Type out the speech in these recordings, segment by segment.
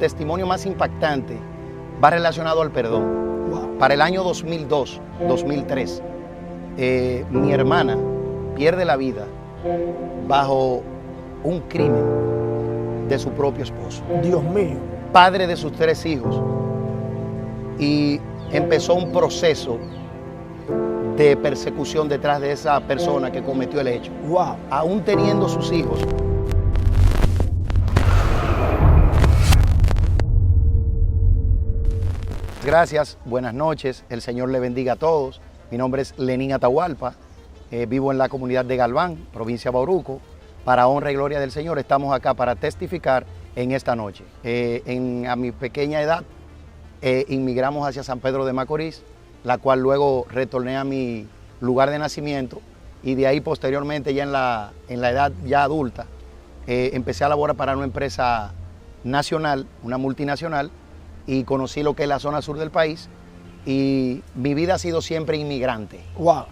testimonio más impactante va relacionado al perdón. Wow. Para el año 2002, 2003, mi hermana pierde la vida bajo un crimen de su propio esposo. Dios mío. Padre de sus 3 hijos. Y empezó un proceso de persecución detrás de esa persona que cometió el hecho. Wow. Aún teniendo sus hijos. Gracias, buenas noches, el Señor le bendiga a todos. Mi nombre es Lenín Atahualpa, vivo en la comunidad de Galván, provincia de Bauruco. Para honra y gloria del Señor estamos acá para testificar en esta noche. A mi pequeña edad inmigramos hacia San Pedro de Macorís, la cual luego retorné a mi lugar de nacimiento y de ahí posteriormente ya en la edad ya adulta empecé a laborar para una empresa nacional, una multinacional, y conocí lo que es la zona sur del país y mi vida ha sido siempre inmigrante. Wow.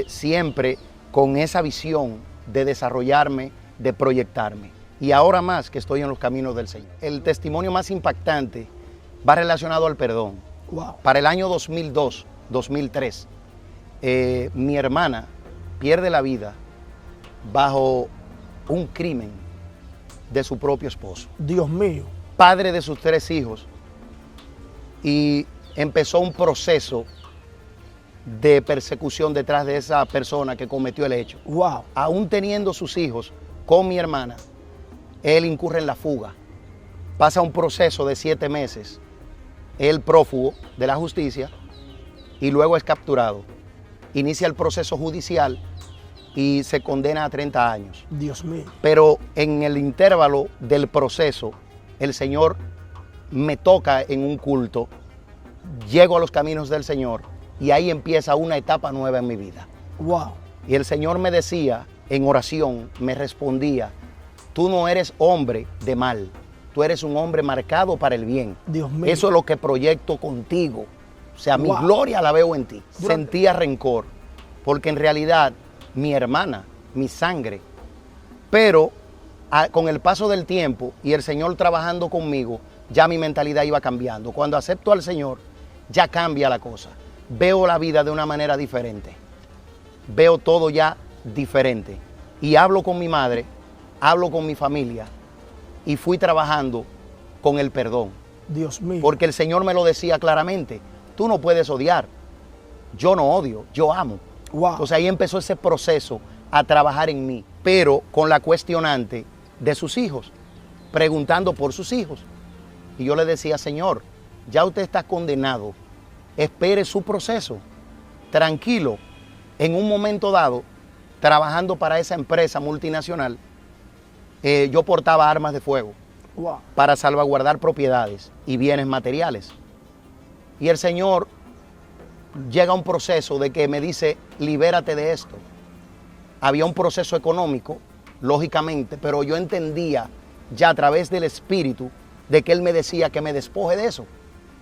Siempre con esa visión de desarrollarme, de proyectarme. Y ahora más que estoy en los caminos del Señor. El testimonio más impactante va relacionado al perdón. Wow. Para el año 2002, 2003, mi hermana pierde la vida bajo un crimen de su propio esposo. Dios mío. Padre de sus 3 hijos. Y empezó un proceso de persecución detrás de esa persona que cometió el hecho. Wow. Aún teniendo sus hijos con mi hermana, él incurre en la fuga. Pasa un proceso de 7 meses, él prófugo de la justicia, y luego es capturado. Inicia el proceso judicial y se condena a 30 años. Dios mío. Pero en el intervalo del proceso, el Señor me toca en un culto, llego a los caminos del Señor y ahí empieza una etapa nueva en mi vida. Wow. Y el Señor me decía en oración, me respondía, tú no eres hombre de mal, tú eres un hombre marcado para el bien. Dios mío. Eso es lo que proyecto contigo. O sea, mi Wow. gloria la veo en ti. Durante- Sentía rencor, porque en realidad mi hermana, mi sangre, pero con el paso del tiempo y el Señor trabajando conmigo, ya mi mentalidad iba cambiando. Cuando acepto al Señor, ya cambia la cosa. Veo la vida de una manera diferente. Veo todo ya diferente. Y hablo con mi madre, hablo con mi familia y fui trabajando con el perdón. Dios mío. Porque el Señor me lo decía claramente, tú no puedes odiar. Yo no odio, yo amo. Wow. Entonces ahí empezó ese proceso a trabajar en mí, pero con la cuestionante de sus hijos, preguntando por sus hijos. Y yo le decía, Señor, ya usted está condenado, espere su proceso, tranquilo. En un momento dado, trabajando para esa empresa multinacional, yo portaba armas de fuego Wow. para salvaguardar propiedades y bienes materiales. Y el Señor llega a un proceso de que me dice, libérate de esto. Había un proceso económico, lógicamente, pero yo entendía ya a través del Espíritu de que Él me decía que me despoje de eso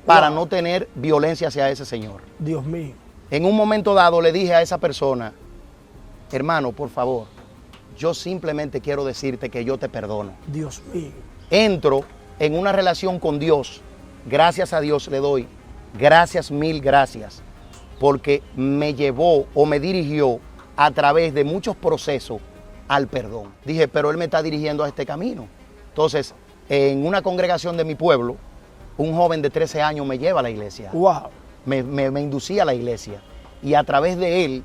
para no tener violencia hacia ese señor. Dios mío. En un momento dado le dije a esa persona, hermano, por favor, yo simplemente quiero decirte que yo te perdono. Dios mío. Entro en una relación con Dios, gracias a Dios le doy, gracias, mil gracias, porque me llevó o me dirigió a través de muchos procesos al perdón. Dije, pero Él me está dirigiendo a este camino. Entonces, en una congregación de mi pueblo, un joven de 13 años me lleva a la iglesia, Wow. me inducía a la iglesia y a través de él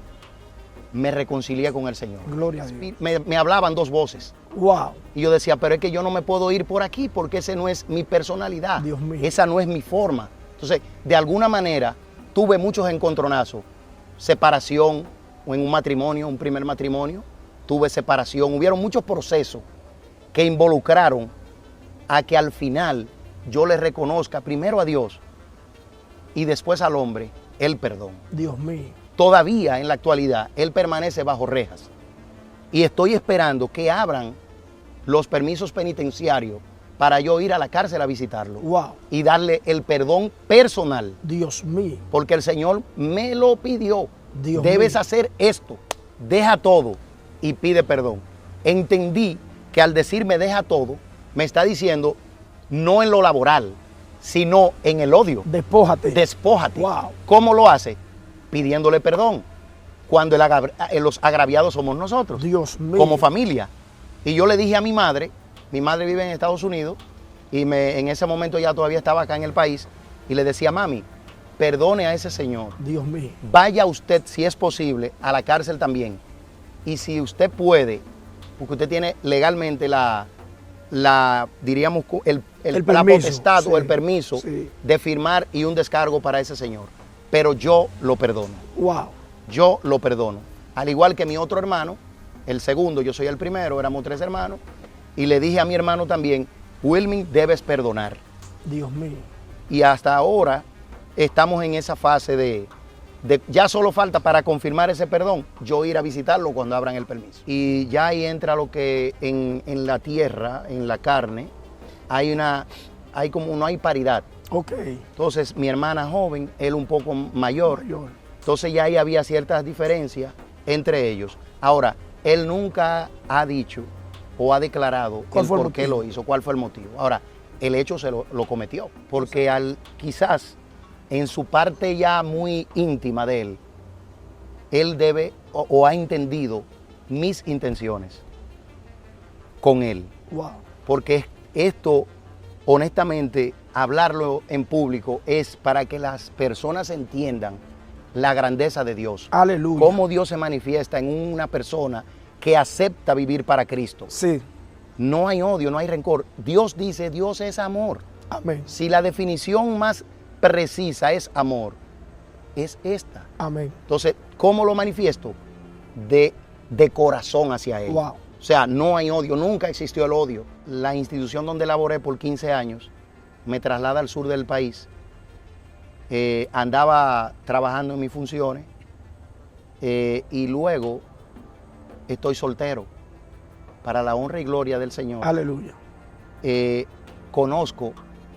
me reconcilié con el Señor. Gloria a Dios. Me hablaban 2 voces. Wow. Y yo decía, pero es que yo no me puedo ir por aquí porque ese no es mi personalidad. Dios mío. Esa no es mi forma. Entonces, de alguna manera, tuve muchos encontronazos. Separación, o en un matrimonio, un primer matrimonio, tuve separación. Hubieron muchos procesos que involucraron a que al final yo le reconozca primero a Dios y después al hombre el perdón. Dios mío. Todavía en la actualidad Él permanece bajo rejas y estoy esperando que abran los permisos penitenciarios para yo ir a la cárcel a visitarlo Wow. y darle el perdón personal, Dios mío. porque el Señor me lo pidió. Dios Debes mío. hacer esto, deja todo y pide perdón. Entendí que al decirme deja todo, me está diciendo, no en lo laboral, sino en el odio. Despójate. Despójate. Wow. ¿Cómo lo hace? Pidiéndole perdón, cuando los agraviados somos nosotros, Dios mío. como familia. Y yo le dije a mi madre vive en Estados Unidos, y en ese momento ya todavía estaba acá en el país, y le decía, mami, perdone a ese señor. Dios mío. Vaya usted, si es posible, a la cárcel también. Y si usted puede, porque usted tiene legalmente diríamos, la permiso, potestad sí, o el permiso sí. de firmar y un descargo para ese señor. Pero yo lo perdono. Wow. Yo lo perdono. Al igual que mi otro hermano, el segundo, yo soy el primero, éramos 3 hermanos, y le dije a mi hermano también, Wilming, debes perdonar. Dios mío. Y hasta ahora estamos en esa fase de ya solo falta para confirmar ese perdón, yo ir a visitarlo cuando abran el permiso. Y ya ahí entra lo que en la tierra, en la carne, no hay paridad. Ok. Entonces mi hermana joven, él un poco mayor. Entonces ya ahí había ciertas diferencias entre ellos. Ahora, él nunca ha dicho o ha declarado por qué lo hizo, cuál fue el motivo. Ahora, el hecho lo cometió, porque quizás en su parte ya muy íntima de él debe o ha entendido mis intenciones con él. Wow. Porque esto, honestamente, hablarlo en público es para que las personas entiendan la grandeza de Dios. Aleluya. Cómo Dios se manifiesta en una persona que acepta vivir para Cristo. Sí. No hay odio, no hay rencor. Dios dice, Dios es amor. Amén. Si la definición más precisa es amor, es esta. Amén. Entonces, ¿cómo lo manifiesto? De corazón hacia Él. Wow. O sea, no hay odio, nunca existió el odio. La institución donde laboré por 15 años me traslada al sur del país. Andaba trabajando en mis funciones y luego estoy soltero, para la honra y gloria del Señor. Aleluya. Conozco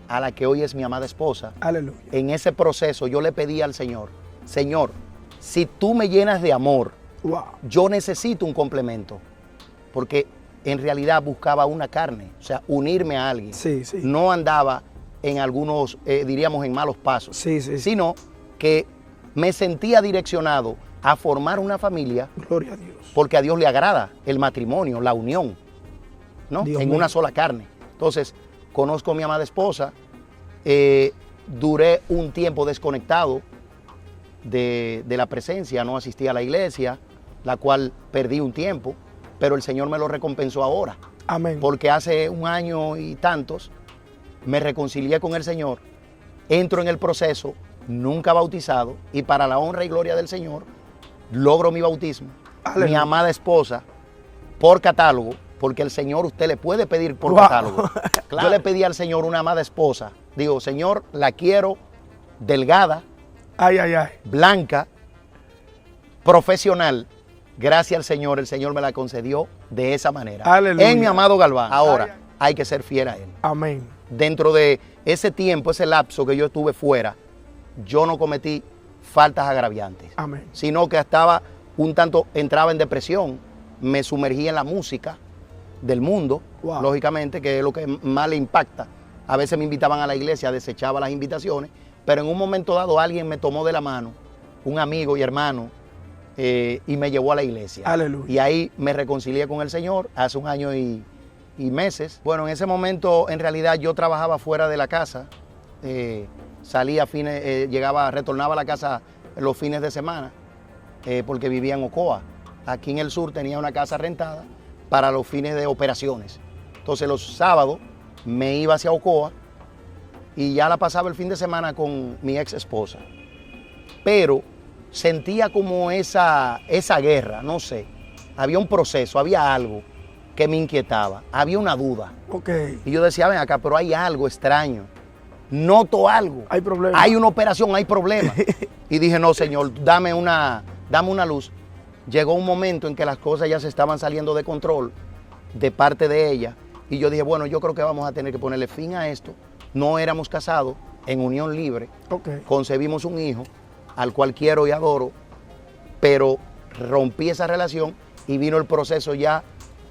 a la que hoy es mi amada esposa. Aleluya. En ese proceso yo le pedí al Señor, Señor, si tú me llenas de amor, Wow. yo necesito un complemento, porque en realidad buscaba una carne, o sea, unirme a alguien. Sí, sí. No andaba en algunos, diríamos, en malos pasos, Sí, sí. sino que me sentía direccionado a formar una familia, Gloria a Dios. porque a Dios le agrada el matrimonio, la unión, ¿no? Dios En mío. una sola carne. Entonces, conozco a mi amada esposa, duré un tiempo desconectado de la presencia, no asistí a la iglesia, la cual perdí un tiempo, pero el Señor me lo recompensó ahora, Amén. porque hace un año y tantos me reconcilié con el Señor, entro en el proceso, nunca bautizado, y para la honra y gloria del Señor, logro mi bautismo. Aleluya. Mi amada esposa, por catálogo, porque el Señor usted le puede pedir por Wow. catálogo. Yo le pedí al Señor una amada esposa. Digo, Señor, la quiero delgada, Ay, ay, ay. blanca, profesional. Gracias al Señor, el Señor me la concedió de esa manera. Aleluya. En mi amado Galván. Ahora, Ay, ay. hay que ser fiel a Él. Amén. Dentro de ese tiempo, ese lapso que yo estuve fuera, yo no cometí faltas agraviantes, Amén. sino que estaba un tanto, entraba en depresión, me sumergí en la música del mundo, Wow. lógicamente, que es lo que más le impacta. A veces me invitaban a la iglesia, desechaba las invitaciones, pero en un momento dado alguien me tomó de la mano, un amigo y hermano, y me llevó a la iglesia. Aleluya. Y ahí me reconcilié con el Señor hace un año y meses. Bueno, en ese momento en realidad yo trabajaba fuera de la casa, salía retornaba a la casa los fines de semana, porque vivía en Ocoa. Aquí en el sur tenía una casa rentada para los fines de operaciones. Entonces los sábados me iba hacia Ocoa y ya la pasaba el fin de semana con mi ex esposa. Pero sentía como esa guerra, no sé. Había un proceso, había algo que me inquietaba, había una duda. Ok. Y yo decía, ven acá, pero hay algo extraño. Noto algo. Hay problema. Hay una operación, hay problema. Y dije, no, Señor, dame una luz. Llegó un momento en que las cosas ya se estaban saliendo de control de parte de ella. Y yo dije, bueno, yo creo que vamos a tener que ponerle fin a esto. No éramos casados, en unión libre. Ok. Concebimos un hijo, al cual quiero y adoro, pero rompí esa relación y vino el proceso ya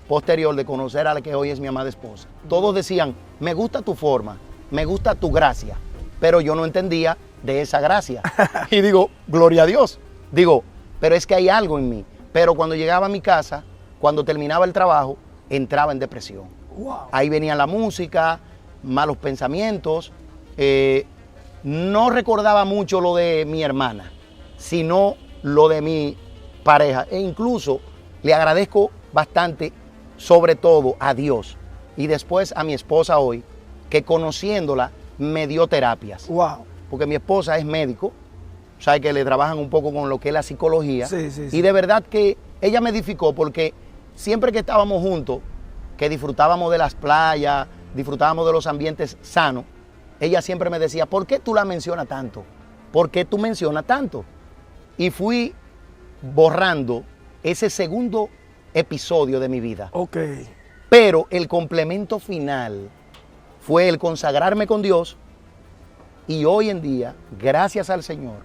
posterior de conocer a la que hoy es mi amada esposa. Todos decían, me gusta tu forma, me gusta tu gracia, pero yo no entendía de esa gracia. Y digo, gloria a Dios. Digo, pero es que hay algo en mí. Pero cuando llegaba a mi casa, cuando terminaba el trabajo, entraba en depresión. Wow. Ahí venía la música, malos pensamientos. No recordaba mucho lo de mi hermana, sino lo de mi pareja. E incluso le agradezco bastante, sobre todo a Dios y después a mi esposa hoy, que conociéndola me dio terapias. Wow. Porque mi esposa es médico, sabe que le trabajan un poco con lo que es la psicología. Sí, sí, sí. Y de verdad que ella me edificó porque siempre que estábamos juntos, que disfrutábamos de las playas, disfrutábamos de los ambientes sanos, ella siempre me decía, ¿por qué tú la mencionas tanto? ¿Por qué tú mencionas tanto? Y fui borrando ese segundo episodio de mi vida. Ok. Pero el complemento final fue el consagrarme con Dios y hoy en día, gracias al Señor,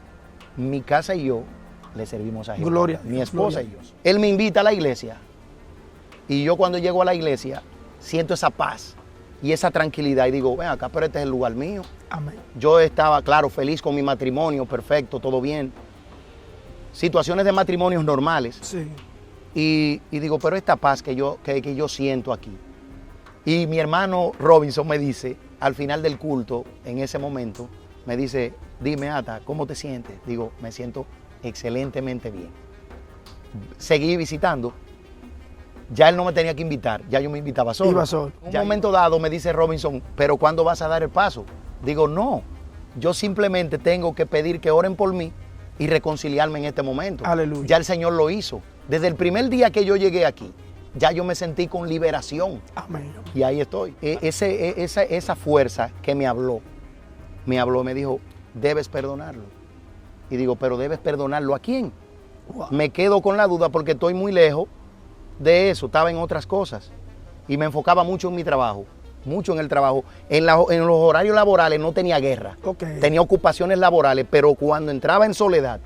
mi casa y yo le servimos a Jehová. Gloria a Dios, Mi esposa gloria y yo. Él me invita a la iglesia y yo cuando llego a la iglesia siento esa paz y esa tranquilidad y digo, ven acá, pero este es el lugar mío. Amén. Yo estaba, claro, feliz con mi matrimonio, perfecto, todo bien. Situaciones de matrimonios normales. Sí. Y digo, pero esta paz que yo siento aquí. Y mi hermano Robinson me dice, al final del culto, en ese momento, me dice, dime Ata, ¿cómo te sientes? Digo, me siento excelentemente bien. Seguí visitando. Ya él no me tenía que invitar, ya yo me invitaba solo. Iba solo. En un momento dado me dice Robinson, ¿pero cuándo vas a dar el paso? Digo, no, yo simplemente tengo que pedir que oren por mí y reconciliarme en este momento. Aleluya. Ya el Señor lo hizo. Desde el primer día que yo llegué aquí, ya yo me sentí con liberación. Amén. Y ahí estoy. Esa fuerza que me dijo, debes perdonarlo. Y digo, ¿pero debes perdonarlo a quién? Wow. Me quedo con la duda porque estoy muy lejos de eso, estaba en otras cosas. Y me enfocaba mucho en mi trabajo, mucho en el trabajo. En los horarios laborales no tenía guerra. Ok. Tenía ocupaciones laborales, pero cuando entraba en soledad,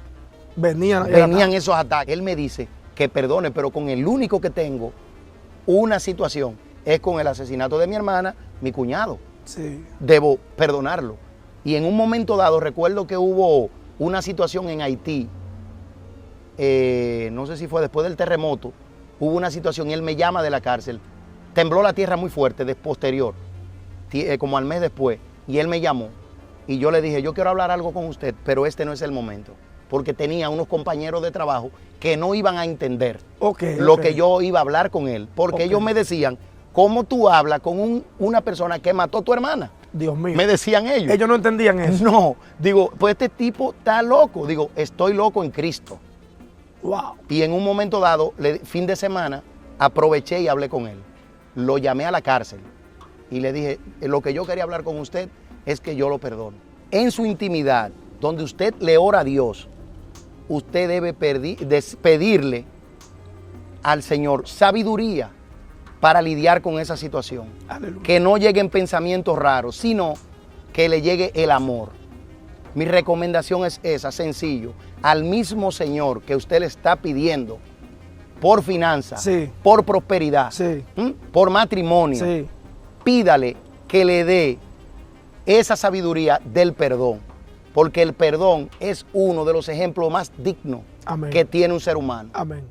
venían esos ataques. Él me dice que perdone, pero con el único que tengo una situación es con el asesinato de mi hermana, mi cuñado. Sí. Debo perdonarlo. Y en un momento dado recuerdo que hubo una situación en Haití, no sé si fue después del terremoto, hubo una situación y él me llama de la cárcel. Tembló la tierra muy fuerte, posterior, como al mes después, y él me llamó. Y yo le dije, yo quiero hablar algo con usted, pero este no es el momento. Porque tenía unos compañeros de trabajo que no iban a entender lo que yo iba a hablar con él. Porque ellos me decían, ¿cómo tú hablas con una persona que mató a tu hermana? Dios mío. Me decían ellos. Ellos no entendían eso. No, digo, pues este tipo está loco. Digo, estoy loco en Cristo. Wow. Y en un momento dado, fin de semana, aproveché y hablé con él. Lo llamé a la cárcel y le dije, lo que yo quería hablar con usted es que yo lo perdono. En su intimidad, donde usted le ora a Dios, usted debe pedirle al Señor sabiduría para lidiar con esa situación. Aleluya. Que no lleguen pensamientos raros, sino que le llegue el amor. Mi recomendación es esa, sencillo. Al mismo Señor que usted le está pidiendo por finanzas, Sí. por prosperidad, Sí. por matrimonio, Sí. pídale que le dé esa sabiduría del perdón. Porque el perdón es uno de los ejemplos más dignos Amén. que tiene un ser humano. Amén.